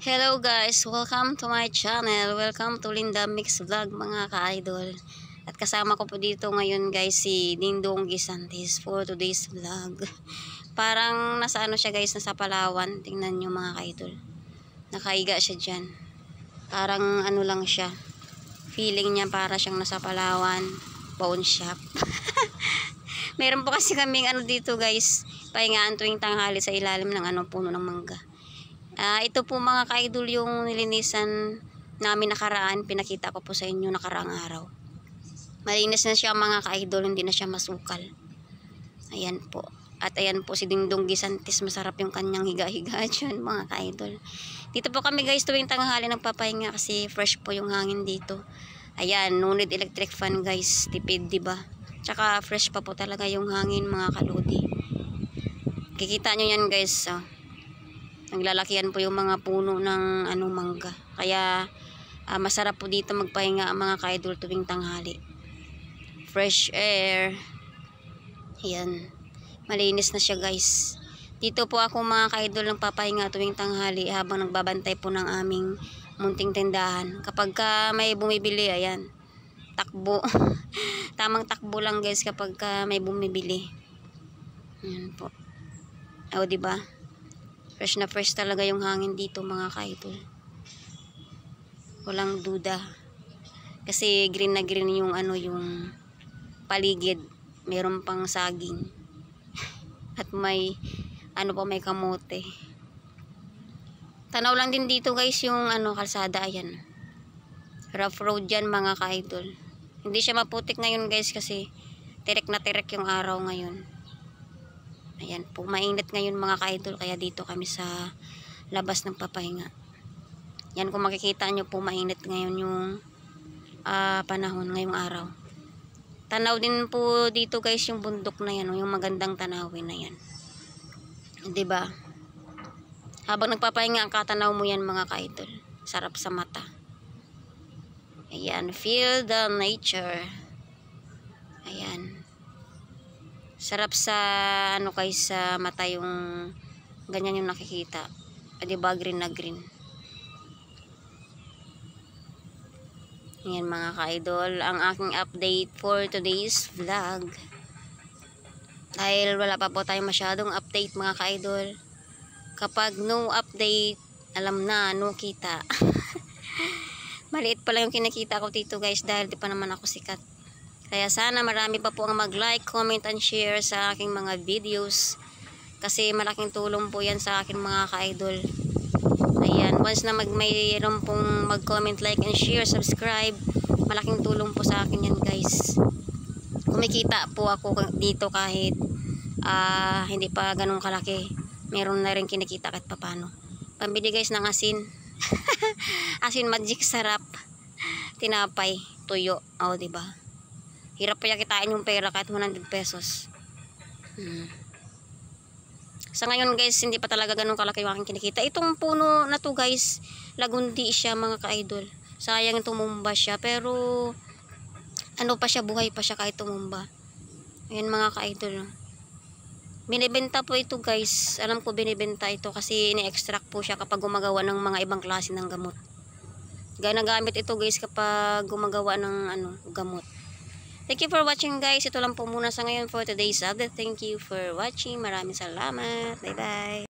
Hello guys, welcome to my channel. Welcome to Linda Mix Vlog mga ka-idol. At kasama ko po dito ngayon guys si Dingdong Gisantes for today's vlog. Parang nasa ano siya guys, nasa Palawan. Tingnan nyo mga ka-idol. Nakaiga siya dyan. Parang ano lang siya. Feeling niya para siyang nasa Palawan. Pawn shop. Meron po kasi kaming ano dito guys, pahingaan tuwing tanghali sa ilalim ng puno ng mangga. Ito po mga ka-idol yung nilinisan namin nakaraan. Pinakita ko po sa inyo nakaraang araw. Malinis na siya mga ka-idol, hindi na siya masukal. Ayan po. At ayan po si Dingdong Gisantes, masarap yung kanyang higa-higa dyan mga ka-idol. Dito po kami guys tuwing tanghali nagpapahinga kasi fresh po yung hangin dito. Ayan, no need electric fan guys, tipid diba? Tsaka fresh pa po talaga yung hangin mga kalodi. Kikita nyo yan guys, naglalakihan po yung mga puno ng mangga. Kaya masarap po dito magpahinga ang mga ka-idol tuwing tanghali. Fresh air. Ayan. Malinis na siya guys. Dito po ako mga ka-idol nagpapahinga tuwing tanghali habang nagbabantay po ng aming munting tindahan. Kapag may bumibili, ayan, takbo. Tamang takbo lang guys kapag may bumibili. Ayan po. O diba? Fresh na fresh talaga yung hangin dito mga ka-idol. Walang duda. Kasi green na green yung yung paligid. Meron pang saging. At may may kamote. Tanaw lang din dito guys yung kalsada, ayan. Rough road yan mga ka-idol. Hindi siya maputik ngayon guys kasi tirek na tirek yung araw ngayon. Ayan po, mainit ngayon mga ka-idol, kaya dito kami sa labas ng papahinga. Yan, kung makikita nyo po, mainit ngayon yung panahon ngayong araw. Tanaw din po dito guys yung bundok na yan, yung magandang tanawin na yan. Diba? Habang nagpapahinga, ang katanaw mo yan mga ka-idol. Sarap sa mata. Ayan, feel the nature. Ayan. Sarap sa guys sa mata yung ganyan yung nakikita. Diba, green na green. Yan mga ka-idol, ang aking update for today's vlog. Dahil wala pa po tayong masyadong update mga ka-idol. Kapag no update, alam na, no kita. Maliit pa lang yung kinikita ko dito guys dahil di pa naman ako sikat. Kaya sana marami pa po ang mag-like, comment, and share sa aking mga videos. Kasi malaking tulong po yan sa aking mga ka-idol. Ayan, once na mayroon pong mag-comment, like, and share, subscribe, malaking tulong po sa akin yan guys. Kumikita po ako dito kahit hindi pa ganun kalaki. Meron na rin kinikita kahit papano. Pambili guys ng asin. Asin magic sarap. Tinapay, tuyo. O diba? Hirap pa kitain yung pera kahit 100 pesos. Sa ngayon guys, hindi pa talaga ganun kalaki yung aking kinikita. Itong puno na to guys, lagundi siya mga ka-idol. Sayang tumumba siya, pero pa siya, buhay pa siya kahit tumumba. Ayan mga ka-idol. Binibenta po ito guys. Alam ko binibenta ito kasi ini-extract po siya kapag gumagawa ng mga ibang klase ng gamot. Ginagamit ito guys kapag gumagawa ng gamot. Thank you for watching guys. Ito lang po muna sa ngayon for today's update. Thank you for watching. Maraming salamat. Bye bye.